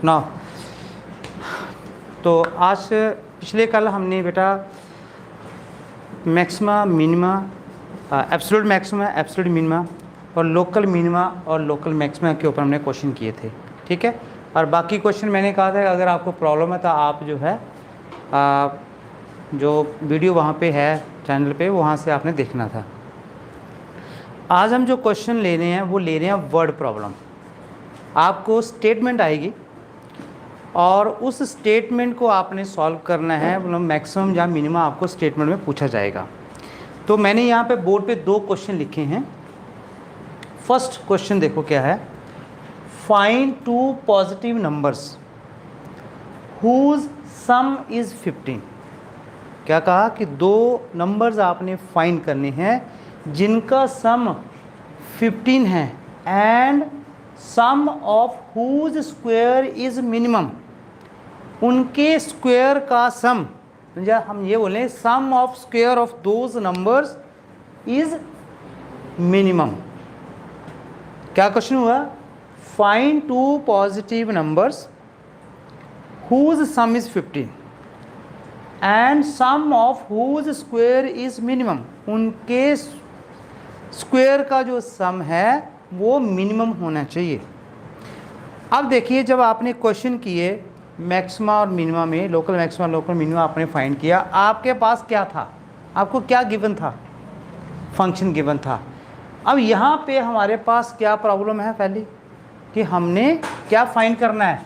ना। तो आज पिछले कल हमने बेटा maxima minima, absolute maxima, absolute minima और लोकल मिनिमा और लोकल मैक्सिमा के ऊपर हमने क्वेश्चन किए थे, ठीक है। और बाकी क्वेश्चन मैंने कहा था अगर आपको प्रॉब्लम है तो आप जो है जो वीडियो वहाँ पे है चैनल पे, वहाँ से आपने देखना था। आज हम जो क्वेश्चन ले रहे हैं वो ले रहे हैं वर्ड प्रॉब्लम। आपको स्टेटमेंट आएगी और उस स्टेटमेंट को आपने सॉल्व करना है, मतलब मैक्सिमम या मिनिमम आपको स्टेटमेंट में पूछा जाएगा। तो मैंने यहाँ पे बोर्ड पे 2 क्वेश्चन लिखे हैं। फर्स्ट क्वेश्चन देखो क्या है, find 2 positive numbers whose sum is 15। क्या कहा कि 2 नंबर्स आपने फाइंड करने हैं जिनका सम 15 है and sum of whose square is minimum. उनके स्क्वायर का सम, या हम ये बोलें sum of square of those numbers is minimum. क्या क्वेश्चन हुआ, find 2 positive numbers whose sum is 15 and sum of whose square is minimum. उनके square का जो सम है वो मिनिमम होना चाहिए। अब देखिए, जब आपने क्वेश्चन किए मैक्सिमा और मिनिमा में, लोकल मैक्सिमा लोकल मिनिमा आपने फाइंड किया, आपके पास क्या था, आपको क्या गिवन था, फंक्शन गिवन था। अब यहाँ पे हमारे पास क्या प्रॉब्लम है पहले कि हमने क्या फाइंड करना है,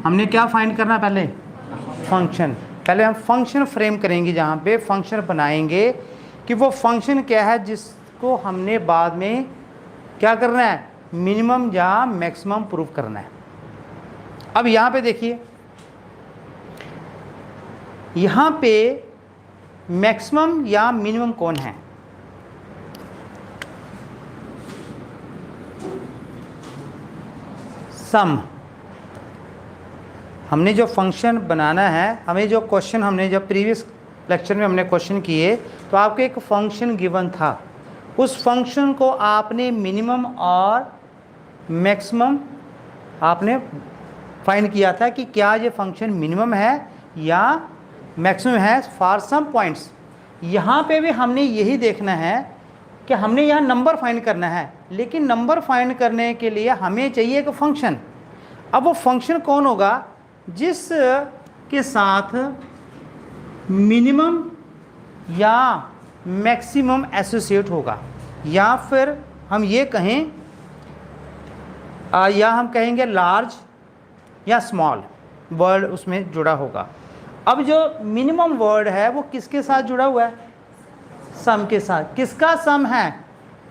हमने क्या फाइंड करना है पहले, फंक्शन। पहले हम फंक्शन फ्रेम करेंगे, जहाँ पे फंक्शन बनाएंगे कि वो फंक्शन क्या है जिसको हमने बाद में क्या करना है, मिनिमम या मैक्सिमम प्रूव करना है। अब यहाँ पे देखिए, यहाँ पे मैक्सिमम या मिनिमम कौन है, सम। हमने जो फंक्शन बनाना है, हमें जो क्वेश्चन, हमने जब प्रीवियस लेक्चर में हमने क्वेश्चन किए तो आपको एक फंक्शन गिवन था, उस फंक्शन को आपने मिनिमम और मैक्सिमम आपने फाइंड किया था कि क्या ये फंक्शन मिनिमम है या मैक्सिमम है फॉर सम पॉइंट्स। यहाँ पे भी हमने यही देखना है कि हमने यहाँ नंबर फाइंड करना है, लेकिन नंबर फाइंड करने के लिए हमें चाहिए एक फंक्शन। अब वो फंक्शन कौन होगा, जिस के साथ मिनिमम या मैक्सिमम एसोसिएट होगा, या फिर हम ये कहें या हम कहेंगे लार्ज या स्मॉल वर्ड उसमें जुड़ा होगा। अब जो मिनिमम वर्ड है वो किसके साथ जुड़ा हुआ है, सम के साथ। किसका सम है,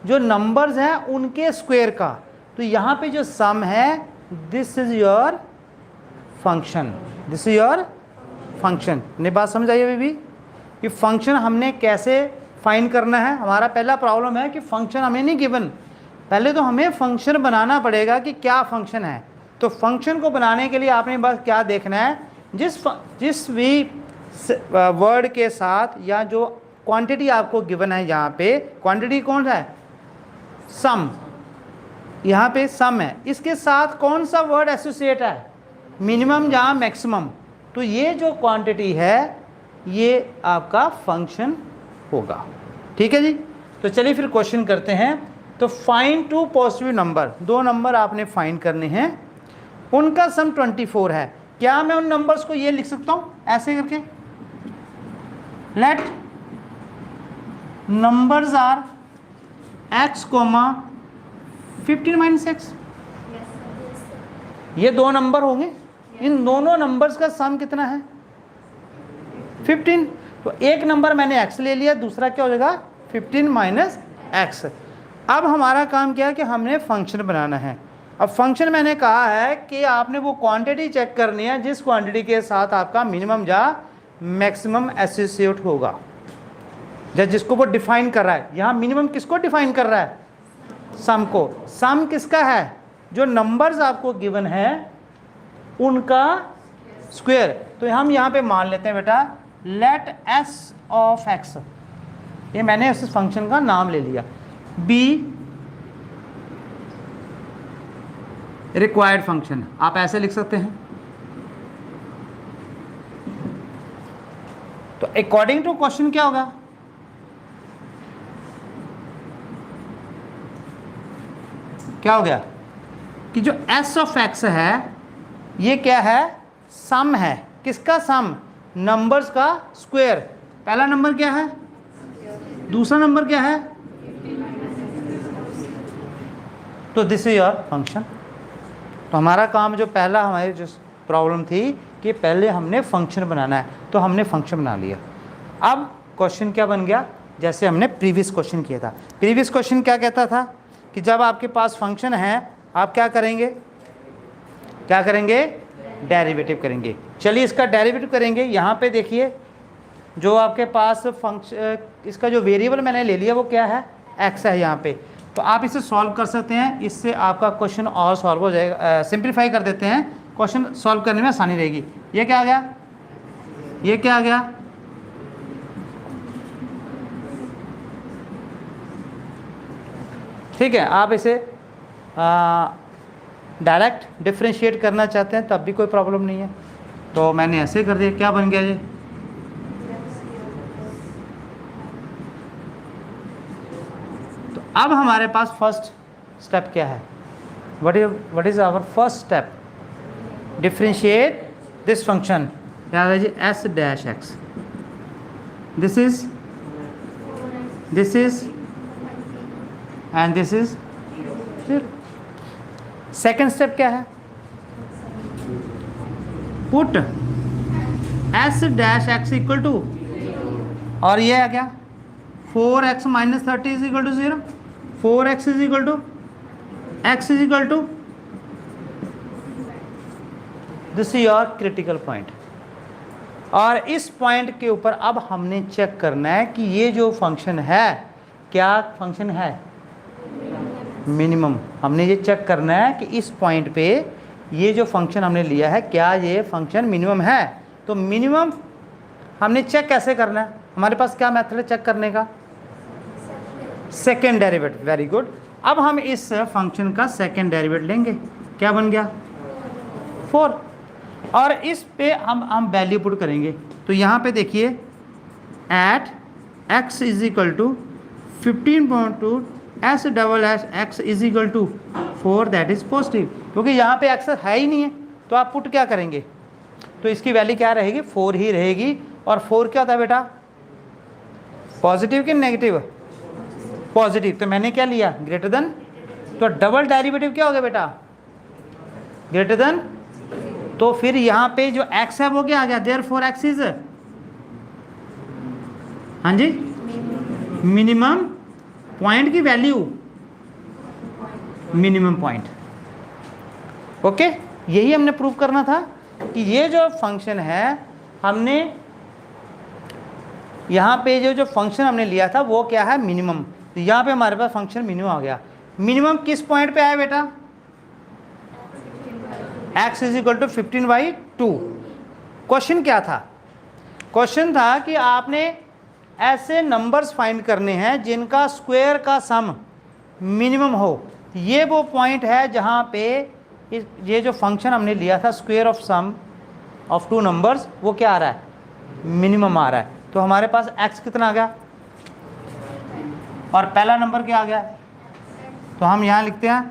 जो नंबर्स हैं उनके स्क्वायर का। तो यहाँ पे जो सम है, this is your function, this is your function. ने बात समझ आई अभी भी कि फंक्शन हमने कैसे फाइंड करना है। हमारा पहला प्रॉब्लम है कि फंक्शन हमें नहीं गिवन, पहले तो हमें फंक्शन बनाना पड़ेगा कि क्या फंक्शन है। तो फंक्शन को बनाने के लिए आपने बस क्या देखना है, जिस भी वर्ड के साथ या जो क्वांटिटी आपको गिवन है, यहाँ पे क्वांटिटी कौन है, सम। यहाँ पे सम है, इसके साथ कौन सा वर्ड एसोसिएट है, मिनिमम या मैक्सिमम। तो ये जो क्वांटिटी है ये आपका फंक्शन होगा, ठीक है जी। तो चलिए फिर क्वेश्चन करते हैं। तो फाइंड 2 पॉजिटिव नंबर, 2 नंबर आपने फाइंड करने हैं, उनका सम 24 है। क्या मैं उन नंबर्स को ये लिख सकता हूँ ऐसे करके, late numbers are x, 15 - x। ये 2 नंबर होंगे, इन दोनों नंबर्स का सम कितना है, 15। तो एक नंबर मैंने x ले लिया, दूसरा क्या हो जाएगा 15 - x। अब हमारा काम क्या है कि हमने फंक्शन बनाना है। अब फंक्शन मैंने कहा है कि आपने वो क्वांटिटी चेक करनी है जिस क्वांटिटी के साथ आपका मिनिमम या मैक्सिमम एसोसिएट होगा, या जिसको वो डिफाइन कर रहा है। यहाँ मिनिमम किसको डिफाइन कर रहा है, सम को। सम किसका है, जो नंबर्स आपको गिवन है उनका स्क्वायर। तो हम यहाँ पे मान लेते हैं बेटा लेट एस ऑफ एक्स, ये मैंने उस फंक्शन का नाम ले लिया। बी रिक्वायर्ड फंक्शन, आप ऐसे लिख सकते हैं। तो अकॉर्डिंग टू क्वेश्चन क्या होगा, क्या हो गया कि जो एस ऑफ एक्स है ये क्या है, सम है। किसका सम, नंबर्स का स्क्वायर। पहला नंबर क्या है, दूसरा नंबर क्या है, तो दिस इज योर फंक्शन। तो हमारा काम जो पहला हमारी जो प्रॉब्लम थी कि पहले हमने फंक्शन बनाना है, तो हमने फंक्शन बना लिया। अब क्वेश्चन क्या बन गया, जैसे हमने प्रीवियस क्वेश्चन किया था। प्रीवियस क्वेश्चन क्या कहता था कि जब आपके पास फंक्शन है आप क्या करेंगे, क्या करेंगे, डेरिवेटिव करेंगे। चलिए इसका डेरिवेटिव करेंगे। यहाँ पे देखिए जो आपके पास फंक्शन, इसका जो वेरिएबल मैंने ले लिया वो क्या है, एक्स है यहाँ पे। तो आप इसे सॉल्व कर सकते हैं, इससे आपका क्वेश्चन और सॉल्व हो जाएगा। सिंप्लीफाई कर देते हैं, क्वेश्चन सॉल्व करने में आसानी रहेगी। ये क्या आ गया, ये क्या आ गया, ठीक है। आप इसे डायरेक्ट डिफ्रेंशिएट करना चाहते हैं तब भी कोई प्रॉब्लम नहीं है। तो मैंने ऐसे कर दिया, क्या बन गया ये, तो अब हमारे पास फर्स्ट स्टेप क्या है, what is our first step, differentiate this function, याद है जी, S dash x, this is and this is 0। Second step क्या है, put S dash x equal to, और ये आ गया 4x minus 30 is equal to 0, 4x is equal to x is equal to, this is your critical point. और इस point के ऊपर अब हमने चेक करना है कि ये जो फंक्शन है, क्या फंक्शन है, मिनिमम। हमने ये चेक करना है कि इस पॉइंट पे ये जो फंक्शन हमने लिया है क्या ये फंक्शन मिनिमम है। तो मिनिमम हमने चेक कैसे करना है, हमारे पास क्या मेथड है चेक करने का, सेकेंड डेरिवेटिव। Very good. अब हम इस फंक्शन का सेकेंड डेरिवेटिव लेंगे, क्या बन गया 4, और इस पे हम वैल्यू पुट करेंगे। तो यहाँ पे देखिए at x is equal to 15.2 s double s x is equal to 4, that is positive, क्योंकि यहाँ पे एक्स है ही नहीं है। तो आप पुट क्या करेंगे, तो इसकी वैल्यू क्या रहेगी, 4 ही रहेगी। और 4 क्या होता है बेटा, पॉजिटिव कि नेगेटिव, पॉजिटिव। तो मैंने क्या लिया, ग्रेटर देन, तो डबल डेरिवेटिव क्या हो गया बेटा, ग्रेटर देन। तो फिर यहाँ पे जो x है वो क्या आ गया, देयरफॉर x इज, हाँ जी, मिनिमम पॉइंट की वैल्यू, मिनिमम पॉइंट। ओके, यही हमने प्रूव करना था कि ये जो फंक्शन है, हमने यहाँ पे जो फंक्शन हमने लिया था वो क्या है, मिनिमम। तो यहाँ पे हमारे पास फंक्शन मिनिमम आ गया। मिनिमम किस पॉइंट पे आया बेटा, x is equal to 15/2। Question क्या था, क्वेश्चन था कि आपने ऐसे नंबर्स फाइंड करने हैं जिनका स्क्वायर का सम मिनिमम हो। ये वो पॉइंट है जहाँ पे ये जो फंक्शन हमने लिया था square of sum of 2 numbers, वो क्या आ रहा है, मिनिमम आ रहा है। तो हमारे पास x कितना आ गया, और पहला नंबर क्या आ गया। तो हम यहाँ लिखते हैं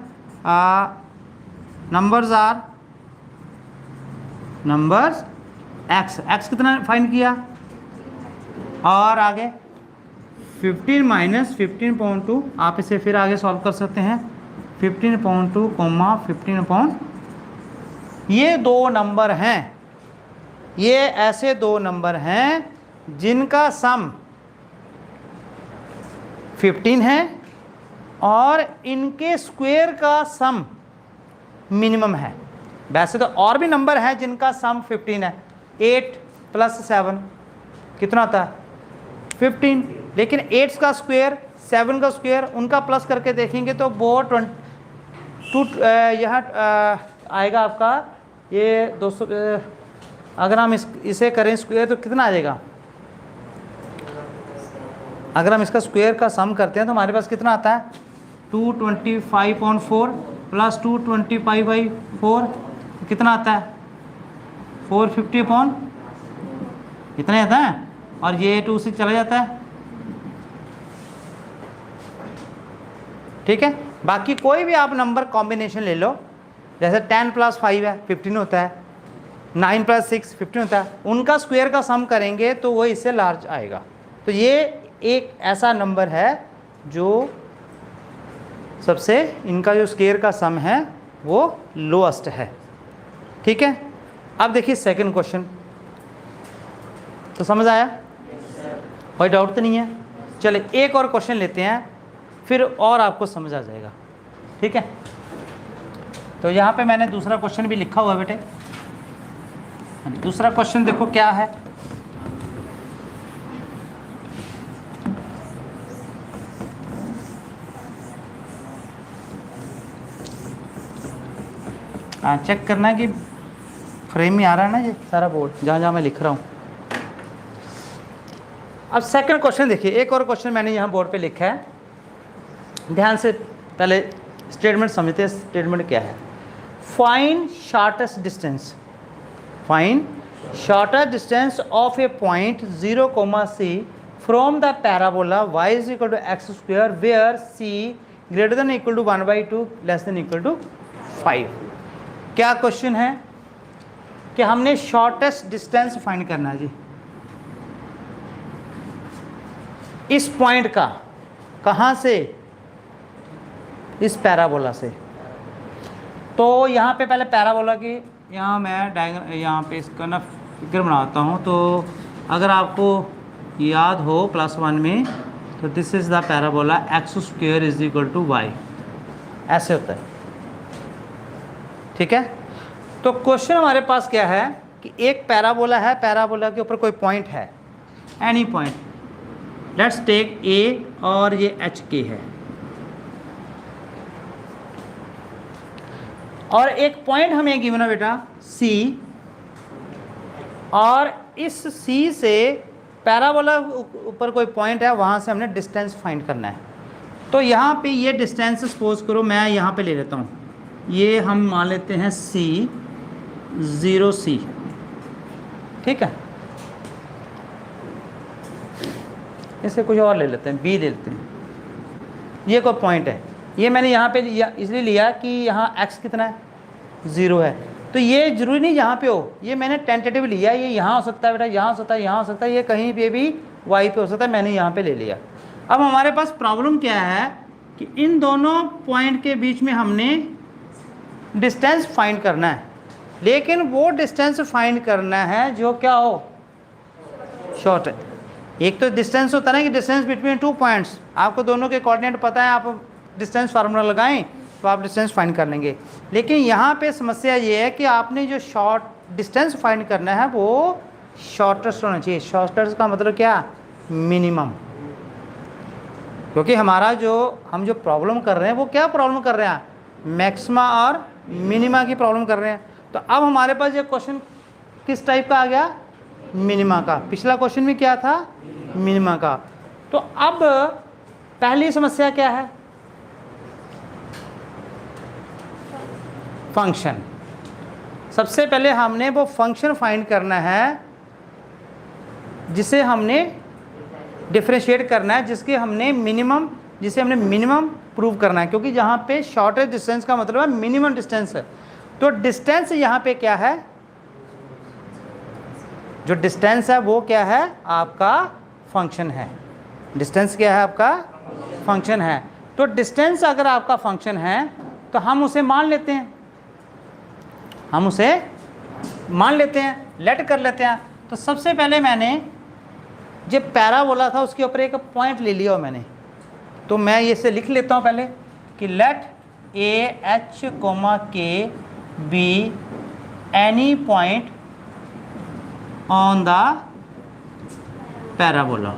नंबर्स आर, नंबर्स x कितना फाइंड किया, और आगे 15 माइनस 15.2, आप इसे फिर आगे सॉल्व कर सकते हैं, 15.2 15. ये 2 नंबर हैं, ये ऐसे 2 नंबर हैं जिनका सम 15 है और इनके स्क्वायर का सम मिनिमम है। वैसे तो और भी नंबर हैं जिनका सम 15 है, 8 + 7 कितना होता है 15, लेकिन 8 का स्क्वायर 7 का स्क्वायर उनका प्लस करके देखेंगे तो वो 22 यहाँ आएगा आपका ये 200। अगर हम इसे करें स्क्वायर तो कितना आ जाएगा, अगर हम इसका स्क्वायर का सम करते हैं तो हमारे पास कितना आता है 225.4, प्लस 220 कितना आता है 450 अपॉन इतना आता है, और ये 2 से चला जाता है। ठीक है, बाकी कोई भी आप नंबर कॉम्बिनेशन ले लो, जैसे 10 + 5 है 15 होता है, 9 + 6 15 होता है, उनका स्क्वायर का सम करेंगे तो वो इससे लार्ज आएगा। तो ये एक ऐसा नंबर है जो सबसे, इनका जो स्क्वायर का सम है वो लोएस्ट है। ठीक है, अब देखिए सेकंड क्वेश्चन, तो समझ आया? कोई डाउट तो नहीं है? चले एक और क्वेश्चन लेते हैं, फिर और आपको समझ आ जाएगा। ठीक है, तो यहाँ पे मैंने दूसरा क्वेश्चन भी लिखा हुआ है बेटे। दूसरा क्वेश्चन देखो क्या है। हाँ, चेक करना कि फ्रेम में आ रहा है ना ये सारा बोर्ड, जहाँ जहाँ मैं लिख रहा हूँ। अब सेकंड क्वेश्चन देखिए, एक और क्वेश्चन मैंने यहाँ बोर्ड पे लिखा है, ध्यान से पहले स्टेटमेंट समझते हैं। स्टेटमेंट क्या है? Find shortest distance, find shortest distance of a point 0, C from the parabola y = x² where c > 1/2 < 5। क्या क्वेश्चन है कि हमने शॉर्टेस्ट डिस्टेंस फाइंड करना है जी इस पॉइंट का, कहाँ से? इस पैराबोला से। तो यहाँ पे पहले पैराबोला की, यहाँ मैं डायग्राम, यहाँ पे इसका ना फिगर बनाता हूँ। तो अगर आपको याद हो +1 में, तो this is the parabola x² = y, ऐसे होता है। ठीक है, तो क्वेश्चन हमारे पास क्या है कि एक पैराबोला है, पैराबोला के ऊपर कोई पॉइंट है, any point, let's take A और ये HK है, और एक पॉइंट हमें गिवन है बेटा C, और इस C से पैराबोला ऊपर कोई पॉइंट है, वहाँ से हमने डिस्टेंस फाइंड करना है। तो यहाँ पे ये डिस्टेंस सपोज करो मैं यहाँ पे ले लेता हूँ, ये हम मान लेते हैं C, 0C। ठीक है, इसे कुछ और ले लेते हैं, B ले लेते हैं। ये कोई पॉइंट है, ये मैंने यहाँ पे लिया, इसलिए लिया कि यहाँ x कितना है 0 है। तो ये जरूरी नहीं यहाँ पे हो, ये मैंने टेंटेटिव लिया, ये यहाँ हो सकता है बेटा, यहाँ हो सकता है, यहाँ हो सकता है, ये कहीं पे भी y पे हो सकता है, मैंने यहाँ पे ले लिया। अब हमारे पास प्रॉब्लम क्या है कि इन दोनों पॉइंट के बीच में हमने डिस्टेंस फाइंड करना है, लेकिन वो डिस्टेंस फाइंड करना है जो क्या हो, शॉर्ट है। एक तो डिस्टेंस होता है ना कि डिस्टेंस बिटवीन 2 पॉइंट्स, आपको दोनों के कोऑर्डिनेट पता है, आप डिस्टेंस फार्मूला लगाएं तो आप डिस्टेंस फाइंड कर लेंगे। लेकिन यहाँ पे समस्या ये है कि आपने जो शॉर्ट डिस्टेंस फाइंड करना है वो शॉर्टेस्ट होना चाहिए। शॉर्टेस्ट का मतलब क्या? मिनिमम। क्योंकि हमारा जो हम जो प्रॉब्लम कर रहे हैं वो क्या प्रॉब्लम कर रहे हैं? मैक्सिमा और मिनिमा की प्रॉब्लम कर रहे हैं। तो अब हमारे पास ये क्वेश्चन किस टाइप का आ गया? मिनिमा का। पिछला क्वेश्चन भी क्या था? मिनिमा का। तो अब पहली समस्या क्या है? फंक्शन। सबसे पहले हमने वो फंक्शन फाइंड करना है जिसे हमने डिफरेंशिएट करना है, जिसके हमने मिनिमम, जिसे हमने मिनिमम प्रूव करना है, क्योंकि जहाँ पे शॉर्टेस्ट डिस्टेंस का मतलब है मिनिमम डिस्टेंस है। तो डिस्टेंस यहाँ पे क्या है? जो डिस्टेंस है वो क्या है? आपका फंक्शन है। डिस्टेंस क्या है? आपका फंक्शन है। तो डिस्टेंस अगर आपका फंक्शन है तो हम उसे मान लेते हैं, हम उसे मान लेते हैं, लेट कर लेते हैं। तो सबसे पहले मैंने जो पैराबोला था उसके ऊपर एक पॉइंट ले लिया मैंने, तो मैं ये से लिख लेता हूँ पहले कि लेट ए एच कोमा के be any point on the parabola.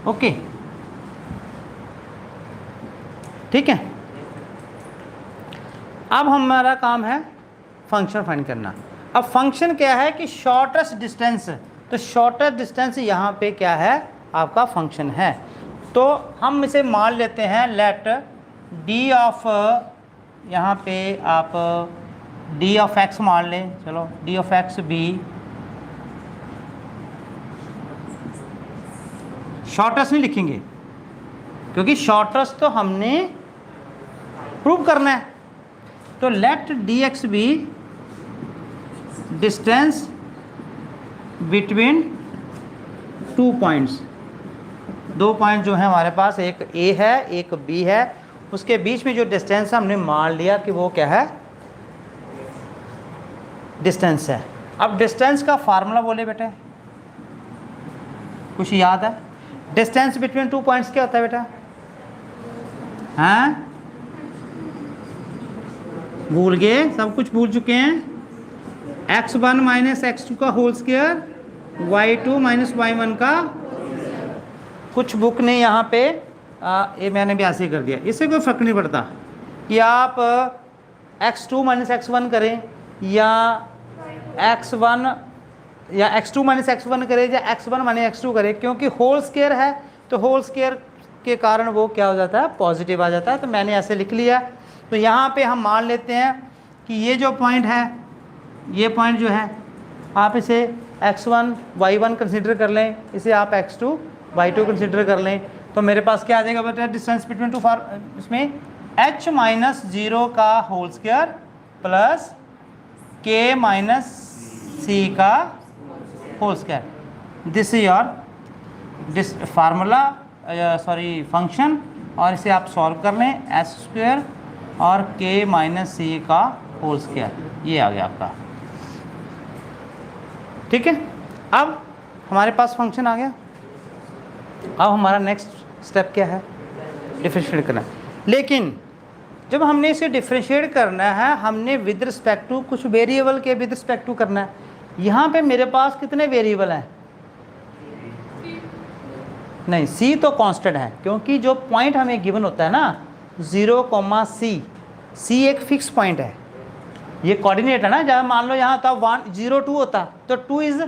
Okay, ठीक है। अब हमारा काम है फंक्शन फाइंड करना। अब फंक्शन क्या है कि शॉर्टेस्ट डिस्टेंस, तो शॉर्टेस्ट डिस्टेंस यहाँ पे क्या है? आपका फंक्शन है। तो हम इसे मान लेते हैं लेट डी ऑफ यहाँ पे आप डी ऑफ एक्स मान लें, चलो D of x be shortest नहीं लिखेंगे क्योंकि शॉर्टेस्ट तो हमने प्रूव करना है। तो let D x be distance between 2 points. 2 point जो है हमारे पास, एक ए है एक बी है, उसके बीच में जो डिस्टेंस है हमने मान लिया कि वो क्या है, डिस्टेंस है। अब डिस्टेंस का फार्मूला बोले बेटे, कुछ याद है? डिस्टेंस बिटवीन 2 पॉइंट्स क्या होता है बेटा? हाँ, भूल गए, सब कुछ भूल चुके हैं। x1 माइनस x2 का whole square, y2 minus y1 का। कुछ बुक ने यहाँ पे ये मैंने भी ऐसे ही कर दिया, इससे कोई फर्क नहीं पड़ता कि आप x2 माइनस x1 करें या x1 या x2 माइनस x1 करें या x1 माइनस x2 करें, क्योंकि होल स्क्वायर है तो होल स्क्वायर के कारण वो क्या हो जाता है, पॉजिटिव आ जाता है। तो मैंने ऐसे लिख लिया। तो यहाँ पे हम मान लेते हैं कि ये जो पॉइंट है, ये पॉइंट जो है आप इसे x1 y1 कंसीडर कर लें, इसे आप x2 y2 कंसीडर कर लें, तो मेरे पास क्या आ जाएगा बेटा, डिस्टेंस बिटवीन 2 इसमें h माइनस 0 का whole square plus k minus सी का whole square. This is your formula, sorry function, और इसे आप सॉल्व कर लें, एस स्क्वायर और k माइनस सी का होल स्क्वायर, ये आ गया आपका। ठीक है, अब हमारे पास फंक्शन आ गया। अब हमारा नेक्स्ट स्टेप क्या है, डिफरेंशिएट करना। लेकिन जब हमने इसे डिफरेंशिएट करना है, हमने विद रिस्पेक्ट टू कुछ वेरिएबल के विद रिस्पेक्ट टू करना है। यहाँ पे मेरे पास कितने वेरिएबल हैं? नहीं, c तो कांस्टेंट है, क्योंकि जो पॉइंट हमें गिवन होता है ना 0, c एक फिक्स पॉइंट है, ये कोऑर्डिनेट है ना। जब मान लो यहाँ था 1 0 2 होता तो 2 इज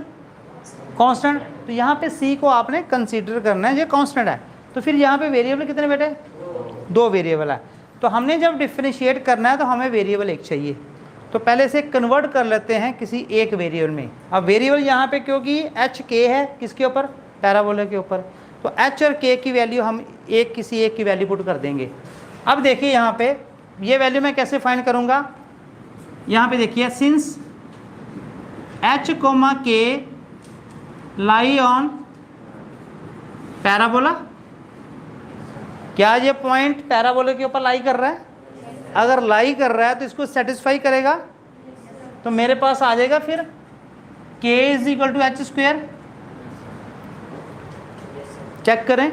कांस्टेंट, तो यहाँ पे c को आपने कंसीडर करना है, ये कांस्टेंट है। तो फिर यहाँ पे वेरिएबल कितने बेटे? 2 वेरिएबल है। तो हमने जब डिफरेंशिएट करना है तो हमें वेरिएबल एक चाहिए, तो पहले से कन्वर्ट कर लेते हैं किसी एक वेरिएबल में। अब वेरिएबल यहाँ पे क्योंकि h k है, किसके ऊपर? पैराबोला के ऊपर, तो h और k की वैल्यू हम किसी एक की वैल्यू पुट कर देंगे। अब देखिए यहाँ पे ये वैल्यू मैं कैसे फाइंड करूँगा, यहाँ पे देखिए, since h, k lie on parabola, क्या ये पॉइंट पैराबोला के ऊपर लाई कर रहा है? अगर लाई कर रहा है तो इसको सेटिस्फाई करेगा, तो मेरे पास आ जाएगा फिर k is equal to h square. Check करें,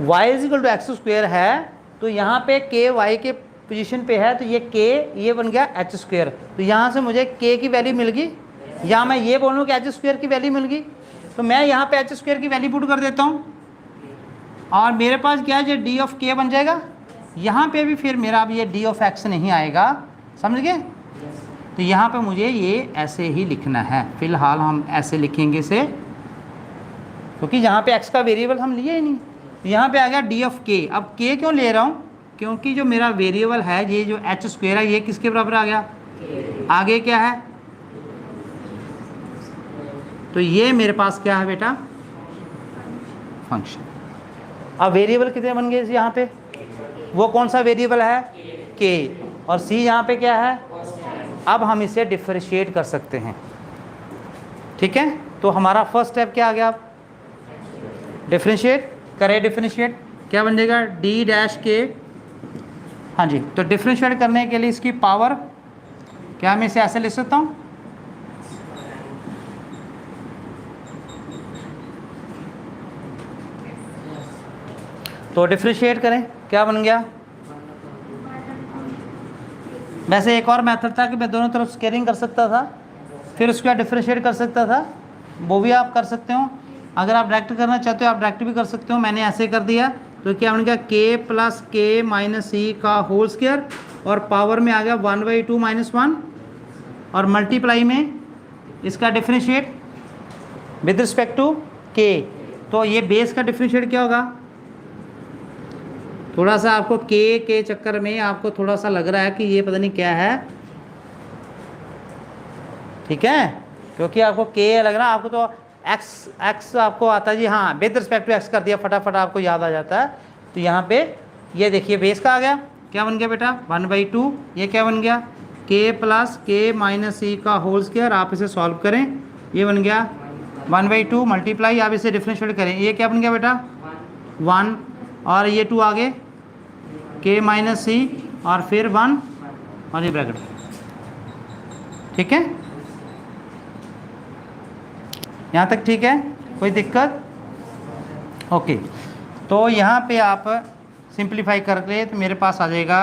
y is equal to x square है, तो यहाँ पे k y के पोजीशन पे है, तो ये k ये बन गया एच स्क्वायर। तो यहाँ से मुझे k की वैल्यू मिल गई, या मैं ये बोलूँ कि एच स्क्वायर की वैल्यू मिल गई, तो मैं यहाँ पे एच स्क्वायर की वैल्यू पुट कर देता हूँ, और मेरे पास क्या है, डी ऑफ k बन जाएगा। यहाँ पे भी फिर मेरा अब ये डी ऑफ एक्स नहीं आएगा, समझ गए? तो यहाँ पे मुझे ये ऐसे ही लिखना है, फिलहाल हम ऐसे लिखेंगे इसे, क्योंकि यहाँ पे x का वेरिएबल हम लिए ही नहीं। तो यहाँ पे आ गया डी ऑफ k। अब k क्यों ले रहा हूँ, क्योंकि जो मेरा वेरिएबल है ये जो एच स्क्वायर है, ये किसके बराबर आ गया, आगे क्या है, तो ये मेरे पास क्या है बेटा, फंक्शन। अब वेरिएबल कितने बन गए यहाँ पे, वो कौन सा वेरिएबल है, k, और c यहाँ पे क्या है। अब हम इसे डिफरेंशिएट कर सकते हैं। ठीक है, तो हमारा फर्स्ट स्टेप क्या आ गया, डिफरेंशिएट करें। डिफरेंशिएट क्या बन जाएगा, डी डैश के, हाँ जी। तो डिफरेंशिएट करने के लिए इसकी पावर क्या, मैं इसे ऐसे लिख सकता हूँ, तो डिफरेंशिएट करें, क्या बन गया। वैसे एक और मेथड था कि मैं दोनों तरफ स्केलिंग कर सकता था, फिर उसके बाद डिफरेंशिएट कर सकता था, वो भी आप कर सकते हो। अगर आप डायरेक्ट करना चाहते हो आप डायरेक्ट भी कर सकते हो, मैंने ऐसे कर दिया। तो क्या बन गया, k प्लस k माइनस सी का होल स्क्वायर, और पावर में आ गया 1/2 माइनस 1, और मल्टीप्लाई में इसका differentiate with respect to k। तो ये बेस का डिफरेंशिएट क्या होगा, थोड़ा सा आपको के चक्कर में आपको थोड़ा सा लग रहा है कि ये पता नहीं क्या है, ठीक है, क्योंकि आपको के लग रहा है, आपको तो एक्स आपको आता है जी, हाँ विद रिस्पेक्ट टू एक्स कर दिया, फटाफट आपको याद आ जाता है। तो यहाँ पे ये देखिए बेस का आ गया, क्या बन गया बेटा 1/2, ये क्या बन गया के प्लस के माइनस सी का होल स्क्वायर। आप इसे सॉल्व करें, ये बन गया 1/2 मल्टीप्लाई, आप इसे डिफरेंशिएट करें, ये क्या बन गया बेटा 1, और ये 2 आगे के माइनस सी और फिर 1 और ये ब्रैकेट, ठीक है, यहाँ तक ठीक है, कोई दिक्कत? ओके, तो यहाँ पे आप सिंप्लीफाई कर ले तो मेरे पास आ जाएगा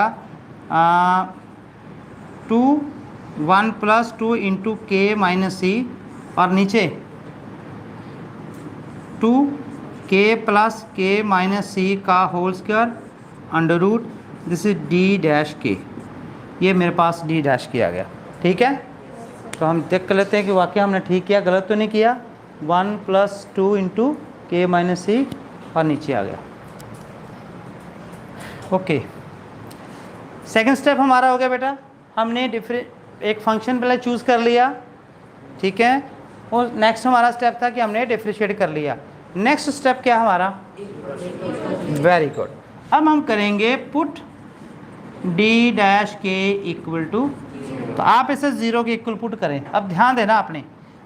1 + 2 × के माइनस सी और नीचे 2 के प्लस के माइनस सी का whole square under root, this is D dash k, ये मेरे पास डी डैश के आ गया, ठीक है। तो हम देख कर लेते हैं कि वाकई हमने ठीक किया, गलत तो नहीं किया। 1 + 2 × के माइनस सी और नीचे आ गया, ओके। सेकंड स्टेप हमारा हो गया बेटा, हमने एक फंक्शन पहले चूज़ कर लिया, ठीक है, और नेक्स्ट हमारा स्टेप था कि हमने डिफरेंशिएट कर लिया। नेक्स्ट स्टेप क्या हमारा, वेरी गुड, अब हम करेंगे पुट डी डैश के इक्वल टू, तो आप इसे 0 के इक्वल पुट करें। अब ध्यान देना आपने,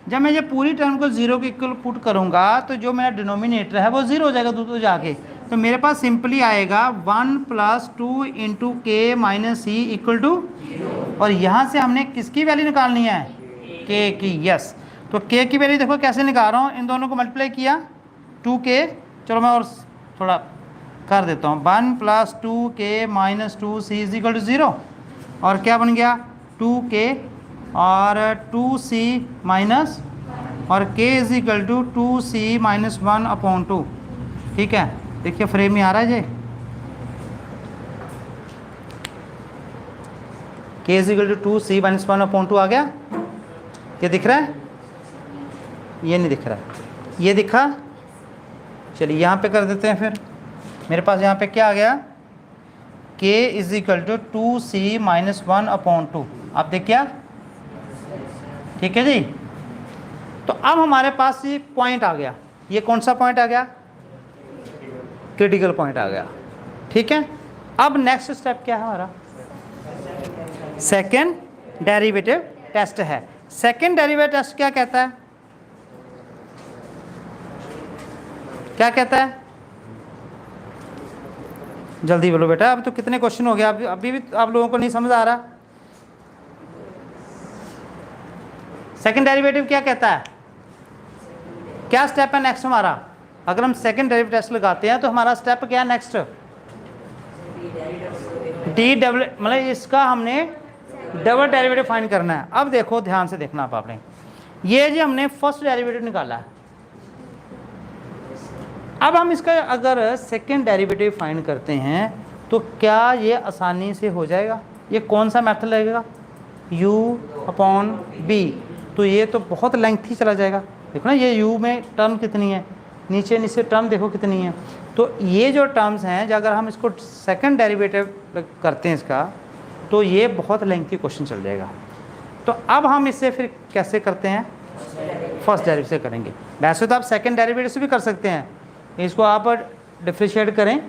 जब मैं ये पूरी टर्म को 0 के इक्वल पुट करूंगा तो जो मेरा डिनोमिनेटर है वो 0 हो जाएगा दूर जाके, तो मेरे पास सिंपली आएगा 1 + 2 × के माइनस सी इक्वल टू, और यहाँ से हमने किसकी वैल्यू निकालनी है, के की, यस। तो के की वैल्यू देखो कैसे निकाल रहा हूँ, इन दोनों को मल्टीप्लाई किया 2k, चलो मैं और थोड़ा कर देता हूँ, 1 + 2 k minus 2 c is equal to 0, और क्या बन गया 2k और 2c माइनस, और k is equal to 2c - 1/2, ठीक है। देखिए फ्रेम में आ रहा है जी, k is equal to 2c - 1/2 आ गया, ये दिख रहा है, ये नहीं दिख रहा है, ये दिखा, चलिए यहाँ पे कर देते हैं। फिर मेरे पास यहाँ पे क्या आ गया, k is equal to 2c - 1/2, आप देखिए, ठीक है जी। तो अब हमारे पास ये पॉइंट आ गया, ये कौन सा पॉइंट आ गया, क्रिटिकल पॉइंट आ गया, ठीक है। अब नेक्स्ट स्टेप क्या है हमारा, सेकेंड डेरिवेटिव टेस्ट है। सेकेंड डेरिवेटिव टेस्ट क्या कहता है, क्या कहता है, जल्दी बोलो बेटा, अब तो कितने क्वेश्चन हो गया, अभी भी आप लोगों को नहीं समझ आ रहा। सेकेंड डेरिवेटिव क्या कहता है, क्या स्टेप है नेक्स्ट हमारा, अगर हम सेकेंड डेरिवेटिव टेस्ट लगाते हैं तो हमारा स्टेप क्या है नेक्स्ट, डी डबल, मतलब इसका हमने डबल डेरिवेटिव फाइंड करना है। अब देखो ध्यान से देखना आप, आपने ये जो हमने फर्स्ट डेरिवेटिव निकाला है, अब हम इसका अगर सेकेंड डेरिवेटिव फाइंड करते हैं तो क्या ये आसानी से हो जाएगा, ये कौन सा मेथड लगेगा, u/b, तो ये तो बहुत लेंथी चला जाएगा, देखो ना ये u में टर्म कितनी है, नीचे नीचे टर्म देखो कितनी है, तो ये जो टर्म्स हैं, जो अगर हम इसको सेकंड डेरिवेटिव करते हैं इसका, तो ये बहुत लेंथी क्वेश्चन चल जाएगा। तो अब हम इससे फिर कैसे करते हैं, फर्स्ट डेरिवेटिव से करेंगे। वैसे तो आप सेकंड डेरिवेटिव से भी कर सकते हैं, इसको आप डिफरेंशिएट करें,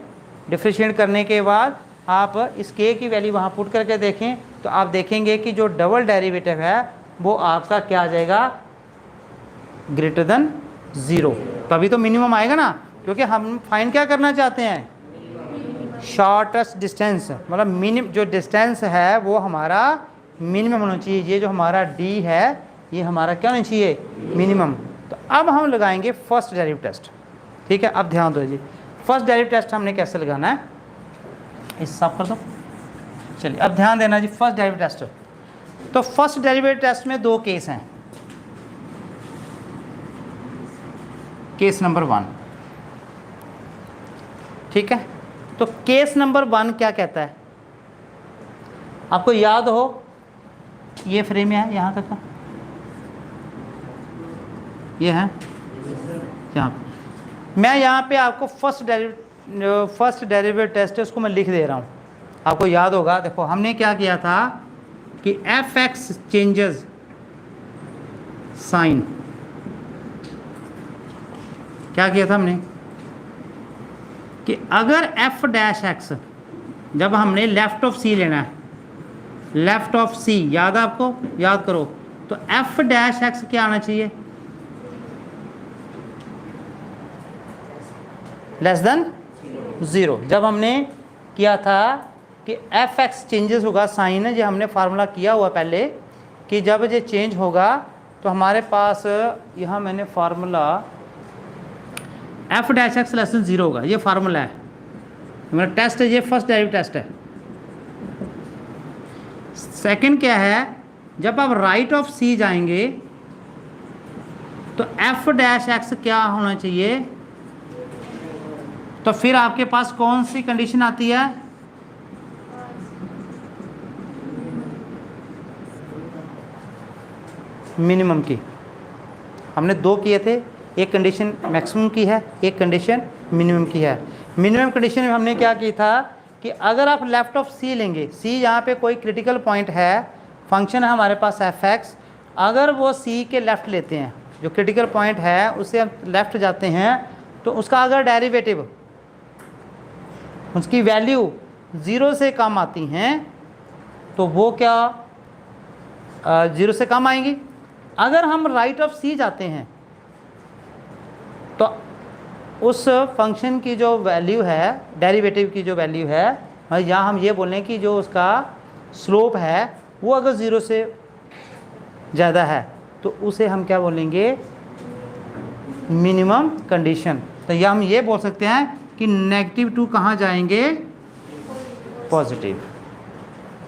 डिफरेंशिएट करने के बाद आप इस k की वैल्यू वहाँ पुट करके देखें, तो आप देखेंगे कि जो डबल डेरिवेटिव है वो आपका क्या आ जाएगा, ग्रेटर देन 0, तभी तो मिनिमम आएगा ना, क्योंकि हम फाइंड क्या करना चाहते हैं, शॉर्टेस्ट डिस्टेंस, मतलब मिनिमम जो डिस्टेंस है वो हमारा मिनिमम होना चाहिए, ये जो हमारा d है ये हमारा क्या होना चाहिए, मिनिमम। तो अब हम लगाएंगे फर्स्ट डेरिवेटिव टेस्ट, ठीक है। अब ध्यान दो जी, फर्स्ट डेरिवेटिव टेस्ट हमने कैसे लगाना है, इस साफ कर दो, चलिए अब ध्यान देना जी, फर्स्ट डेरिवेटिव टेस्ट। तो फर्स्ट डेरिवेटिव टेस्ट में 2 केस हैं, केस नंबर 1, ठीक है। तो केस नंबर 1 क्या कहता है, आपको याद हो, ये फ्रेम है यहाँ तक का, ये है यहाँ पे, मैं यहाँ पे आपको फर्स्ट डेरिवेटिव जो फर्स्ट डेरिवेटिव टेस्ट है उसको मैं लिख दे रहा हूँ, आपको याद होगा। देखो हमने क्या किया था कि एफ एक्स चेंजेस साइन, क्या किया था हमने कि अगर एफ डैश एक्स, जब हमने लेफ्ट ऑफ सी लेना है, लेफ्ट ऑफ सी याद है आपको, याद करो, तो एफ डैश एक्स क्या आना चाहिए, लेस देन 0। जब हमने किया था कि एफ एक्स चेंजेस होगा साइन है, जो हमने फार्मूला किया हुआ पहले कि जब ये चेंज होगा तो हमारे पास यहाँ मैंने formula F dash x less than 0 होगा, ये फार्मूला है मेरा टेस्ट है, ये फर्स्ट डेरिवेटिव टेस्ट है। सेकंड क्या है, जब आप राइट ऑफ सी जाएंगे तो एफ डैश एक्स क्या होना चाहिए, तो फिर आपके पास कौन सी कंडीशन आती है, मिनिमम की। हमने दो किए थे, एक कंडीशन मैक्सिमम की है, एक कंडीशन मिनिमम की है। मिनिमम कंडीशन में हमने क्या की था कि अगर आप लेफ्ट ऑफ सी लेंगे, सी यहाँ पे कोई क्रिटिकल पॉइंट है, फंक्शन है हमारे पास एफ एक्स, अगर वो सी के लेफ्ट लेते हैं, जो क्रिटिकल पॉइंट है उससे हम लेफ्ट जाते हैं, तो उसका अगर डेरिवेटिव, उसकी वैल्यू 0 से कम आती हैं तो वो क्या 0 से कम आएंगी। अगर हम राइट ऑफ सी जाते हैं तो उस फंक्शन की जो वैल्यू है, डेरिवेटिव की जो वैल्यू है, यहाँ हम ये बोलें कि जो उसका स्लोप है वो अगर 0 से ज़्यादा है तो उसे हम क्या बोलेंगे, मिनिमम कंडीशन। तो यह हम ये बोल सकते हैं कि नेगेटिव टू कहाँ जाएंगे, पॉजिटिव।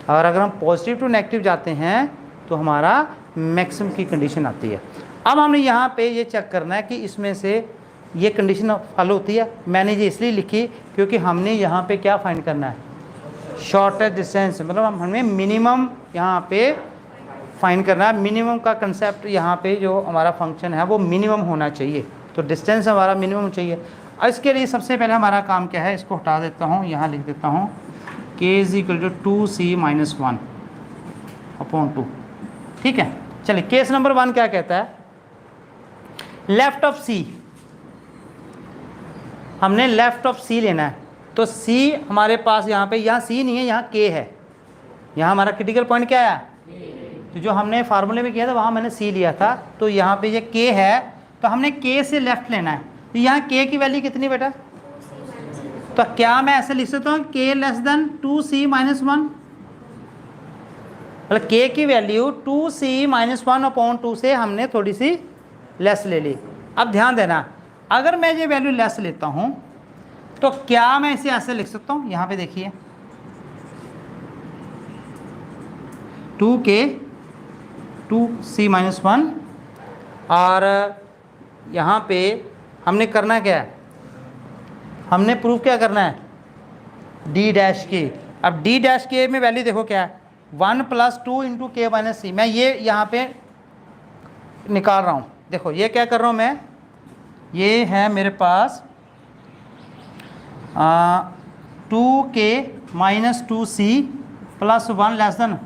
और अगर हम पॉजिटिव टू नेगेटिव जाते हैं तो हमारा मैक्सिमम की कंडीशन आती है। अब हमने यहाँ पे ये चेक करना है कि इसमें से ये कंडीशन फॉलो होती है। मैंने ये इसलिए लिखी क्योंकि हमने यहाँ पे क्या फाइंड करना है, शॉर्टेस्ट डिस्टेंस, मतलब हमें मिनिमम यहाँ पे फाइंड करना है। मिनिमम का कंसेप्ट यहाँ पे जो हमारा फंक्शन है वो मिनिमम होना चाहिए, तो डिस्टेंस हमारा मिनिमम चाहिए। और इसके लिए सबसे पहले हमारा काम क्या है, इसको हटा देता हूँ, यहाँ लिख देता हूँ k = 2c - 1/2। ठीक है, चलिए केस नंबर 1 क्या कहता है, लेफ्ट ऑफ सी, हमने लेफ्ट ऑफ सी लेना है। तो सी हमारे पास यहाँ पे, यहाँ सी नहीं है, यहाँ k है, यहाँ हमारा क्रिटिकल पॉइंट क्या है, तो जो हमने फार्मूले में किया था वहाँ मैंने सी लिया था, तो यहाँ पे ये k है, तो हमने k से लेफ्ट लेना है। तो यहाँ k की वैल्यू कितनी बेटा, तो क्या मैं ऐसे लिख सकता हूँ k < 2c - 1, मतलब k की वैल्यू 2c - 1/2 से हमने थोड़ी सी लेस ले ली। अब ध्यान देना, अगर मैं ये वैल्यू लेस लेता हूँ तो क्या मैं इसे ऐसे लिख सकता हूँ, यहाँ पे देखिए 2c - 1, और यहाँ पे हमने करना क्या है, हमने प्रूफ क्या करना है, d डैश के। अब d डैश के में वैल्यू देखो क्या है, 1 + 2 × k - c। मैं ये यहाँ पे निकाल रहा हूँ, देखो ये क्या कर रहा हूँ मैं, ये है मेरे पास 2k - 2c + 1 <,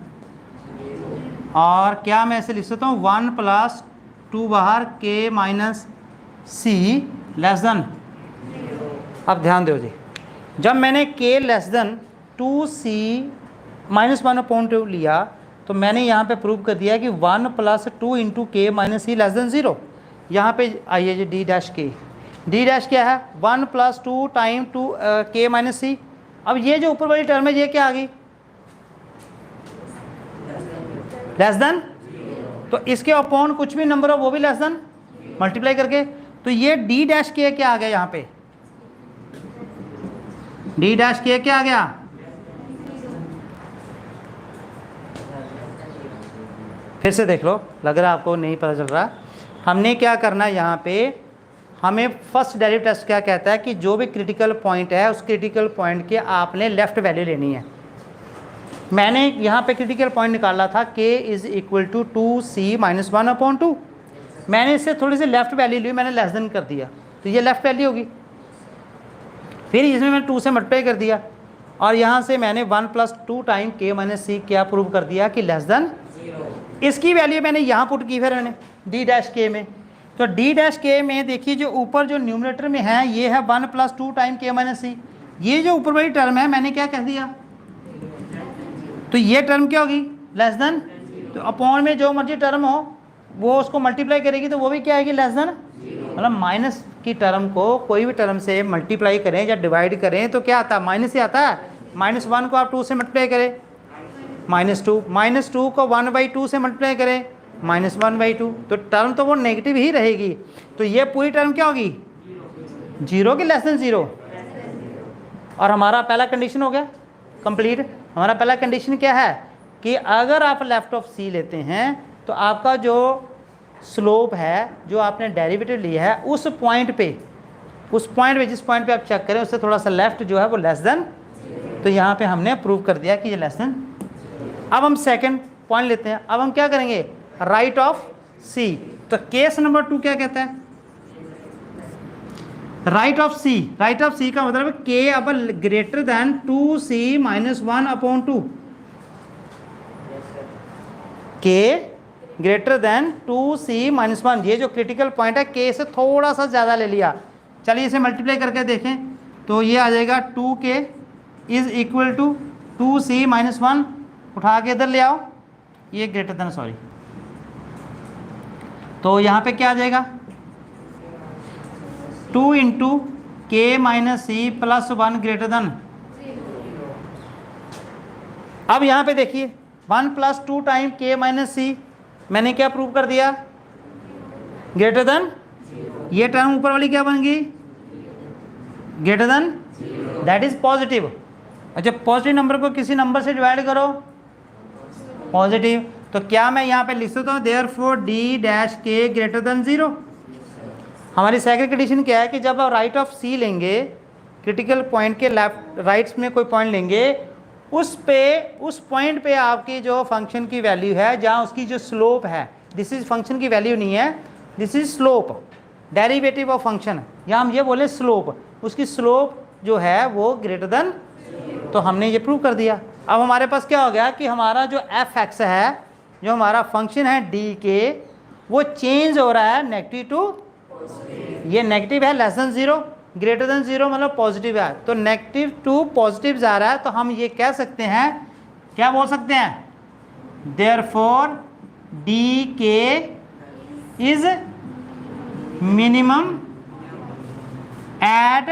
और क्या मैं ऐसे लिख सकता हूँ 1 + 2 बाहर k - c <। अब ध्यान दो जी, जब मैंने k < 2c - 1/2 लिया तो मैंने यहाँ पे प्रूव कर दिया कि 1 + 2 × k - c < 0। यहाँ पे आइए जी d dash k, d dash क्या है 1 + 2 टाइम 2 k - c। अब ये जो ऊपर वाली टर्म है ये क्या आ गई, लेस देन, तो इसके अपॉन कुछ भी नंबर हो वो भी लेस देन मल्टीप्लाई करके, तो ये d डैश k क्या आ गया, यहाँ पे d डैश k क्या आ गया, फिर से देख लो, लग रहा है आपको नहीं पता चल रहा। हमने क्या करना है, यहाँ पे हमें फर्स्ट डेरिवेटिव टेस्ट क्या कहता है कि जो भी क्रिटिकल पॉइंट है उस क्रिटिकल पॉइंट के आपने लेफ्ट वैल्यू लेनी है। मैंने यहाँ पे क्रिटिकल पॉइंट निकाला था k = 2c - 1/2, मैंने इससे थोड़ी सी लेफ्ट वैल्यू ली, मैंने लेस देन कर दिया, तो ये लेफ्ट वैल्यू होगी। फिर इसमें मैंने 2 से मल्टीप्लाई कर दिया और यहाँ से मैंने 1 + 2 टाइम के माइनस सी क्या प्रूव कर दिया कि लेस देन 0। इसकी वैल्यू मैंने यहाँ पुट की फिर मैंने डी डैश के में। तो डी डैश के में देखिए जो ऊपर जो न्यूमरेटर में है ये है 1 + 2 टाइम के माइनस सी। ये जो ऊपर वाली टर्म है मैंने क्या कह दिया, तो ये टर्म क्या होगी लेस देन, तो अपॉन में जो मर्जी टर्म हो वो उसको मल्टीप्लाई करेगी तो वो भी क्या आएगी लेस देन। मतलब माइनस की टर्म को कोई भी टर्म से मल्टीप्लाई करें या डिवाइड करें तो क्या आता है, माइनस ही आता है। -1 को आप 2 से मल्टीप्लाई करें -2 को 1/2 से मल्टीप्लाई करें -1/2, तो टर्म तो वो नेगेटिव ही रहेगी। तो ये पूरी टर्म क्या होगी 0 की लेस देन 0। और हमारा पहला कंडीशन हो गया कंप्लीट। हमारा पहला कंडीशन क्या है कि अगर आप लेफ्ट ऑफ सी लेते हैं तो आपका जो स्लोप है, जो आपने डेरिवेटिव लिया है उस पॉइंट पे जिस पॉइंट पे आप चेक करें उससे थोड़ा सा लेफ्ट जो है वो लेस देन, तो यहाँ पे हमने प्रूव कर दिया कि ये लेस देन। अब हम सेकंड पॉइंट लेते हैं। अब हम क्या करेंगे, राइट ऑफ सी। तो केस नंबर 2 क्या कहता है, write off C. Write off C का मतलब के अब ग्रेटर देन 2c - 1/2, के ग्रेटर देन 2c - 1। ये जो क्रिटिकल पॉइंट है के से थोड़ा सा ज़्यादा ले लिया। चलिए इसे मल्टीप्लाई करके देखें तो ये आ जाएगा 2k is equal to 2c - 1। उठा के इधर ले आओ, ये ग्रेटर देन, सॉरी, तो यहाँ पे क्या आ जाएगा 2 × k - c + 1 ग्रेटर देन। अब यहाँ पे देखिए 1 + 2 टाइम k - c मैंने क्या प्रूव कर दिया ग्रेटर देन। ये टर्म ऊपर वाली क्या बन गई greater than, that is positive. अच्छा, पॉजिटिव नंबर को किसी नंबर से डिवाइड करो पॉजिटिव, तो क्या मैं यहाँ पे लिख सकता हूँ देयरफॉर डी डैश के ग्रेटर देन 0। हमारी सेकंड कंडीशन क्या है कि जब आप राइट ऑफ सी लेंगे, क्रिटिकल पॉइंट के लेफ्ट राइट्स में कोई पॉइंट लेंगे, उस पॉइंट पे आपकी जो फंक्शन की वैल्यू है, जहाँ उसकी जो स्लोप है, दिस इज फंक्शन की वैल्यू नहीं है, this is slope, derivative of function, या हम ये बोले स्लोप, उसकी स्लोप जो है वो ग्रेटर देन। तो हमने ये प्रूव कर दिया। अब हमारे पास क्या हो गया कि हमारा जो एफ एक्स है, जो हमारा फंक्शन है डी के, वो चेंज हो रहा है नेगेटिव टू, ये नेगेटिव है लेस देन 0, ग्रेटर देन 0 मतलब पॉजिटिव है, तो नेगेटिव टू पॉजिटिव जा रहा है। तो हम ये कह सकते हैं, क्या बोल सकते हैं, therefore D k is minimum at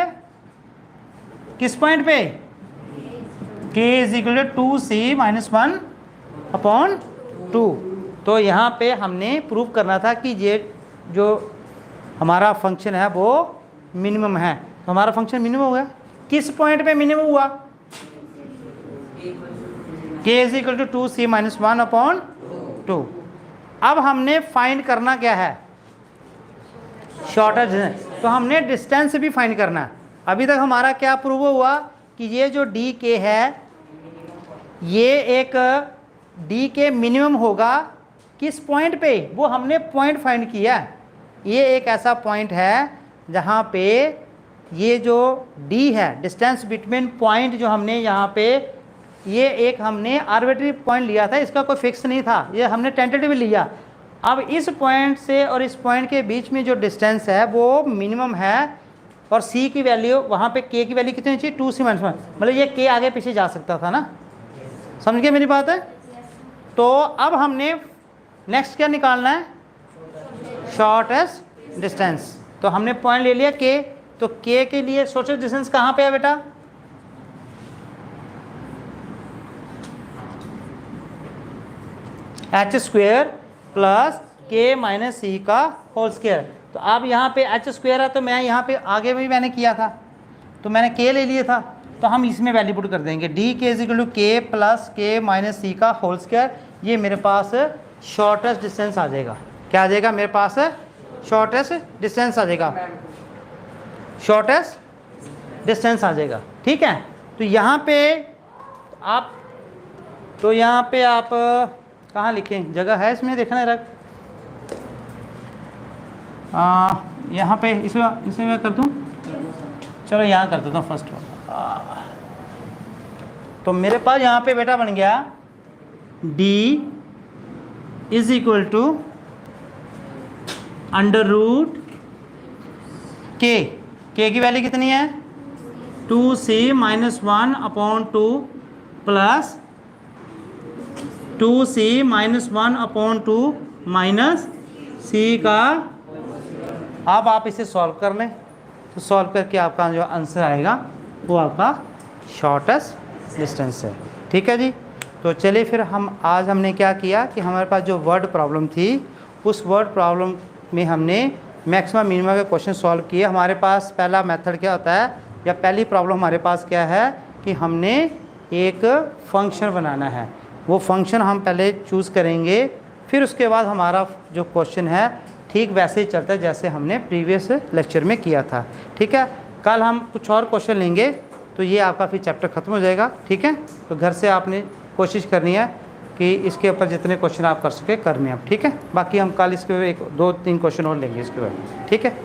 किस पॉइंट पे, k is equal to 2c - 1/2। तो यहाँ पे हमने प्रूव करना था कि ये जो हमारा फंक्शन है वो मिनिमम है। तो हमारा फंक्शन मिनिमम हो गया। किस पॉइंट पे मिनिमम हुआ, k is equal to 2c - 1/2। अब हमने फाइंड करना क्या है, शॉर्टेस्ट डिस्टेंस। तो हमने डिस्टेंस भी फाइंड करना है। अभी तक हमारा क्या प्रूव हुआ कि ये जो डी के है, ये एक डी के मिनिमम होगा किस पॉइंट पे, वो हमने पॉइंट फाइंड किया। ये एक ऐसा पॉइंट है जहाँ पे ये जो डी है, डिस्टेंस बिटवीन पॉइंट, जो हमने यहाँ पे ये एक हमने आर्बिट्री पॉइंट लिया था, इसका कोई फिक्स नहीं था, ये हमने टेंटेटिव लिया। अब इस पॉइंट से और इस पॉइंट के बीच में जो डिस्टेंस है वो मिनिमम है, और सी की वैल्यू वहाँ पे के की वैल्यू कितनी चाहिए 2c - 1, मतलब ये के आगे पीछे जा सकता था ना, समझ गए मेरी बात है। तो अब हमने नेक्स्ट क्या निकालना है, शॉर्टेस्ट डिस्टेंस। तो हमने पॉइंट ले लिया के, तो के के लिए शॉर्टेस्ट डिस्टेंस कहाँ पे है बेटा, h² प्लस k - c का होल स्क्वायर। तो अब यहाँ पे h² है, तो मैं यहाँ पे आगे भी मैंने किया था, तो मैंने k ले लिया था, तो हम इसमें वैल्यू पुट कर देंगे D k is equal to k plus k - c का होल स्क्वायर। ये मेरे पास शॉर्टेस्ट डिस्टेंस आ जाएगा। क्या आ जाएगा मेरे पास, शॉर्टेस्ट डिस्टेंस आ जाएगा, शॉर्टेस्ट डिस्टेंस आ जाएगा, ठीक है। तो यहाँ पे आप कहाँ लिखें, जगह है इसमें, देखना रख, यहाँ पे इसमें मैं कर दूँ, चलो यहाँ कर देता हूँ फर्स्ट वन। तो मेरे पास यहाँ पे बेटा बन गया d is equal to under root k की वैल्यू कितनी है 2c minus 1 upon 2 plus 2c minus 1 upon 2 minus c का। अब आप इसे सॉल्व कर लें, तो सॉल्व करके आपका जो आंसर आएगा वो आपका शॉर्टेस्ट डिस्टेंस है। ठीक है जी। तो चलिए फिर आज हमने क्या किया कि हमारे पास जो वर्ड प्रॉब्लम थी उस वर्ड प्रॉब्लम में हमने मैक्सिमम मिनिमम के क्वेश्चन सॉल्व किए। हमारे पास पहला मेथड क्या होता है या पहली प्रॉब्लम हमारे पास क्या है कि हमने एक फंक्शन बनाना है। वो फंक्शन हम पहले चूज़ करेंगे, फिर उसके बाद हमारा जो क्वेश्चन है ठीक वैसे ही चलता है जैसे हमने प्रीवियस लेक्चर में किया था। ठीक है, कल हम कुछ और क्वेश्चन लेंगे तो ये आपका फिर चैप्टर ख़त्म हो जाएगा। ठीक है, तो घर से आपने कोशिश करनी है कि इसके ऊपर जितने क्वेश्चन आप कर सके करने हैं। ठीक है, बाकी हम कल इसके एक 2-3 क्वेश्चन और लेंगे इसके बाद। ठीक है।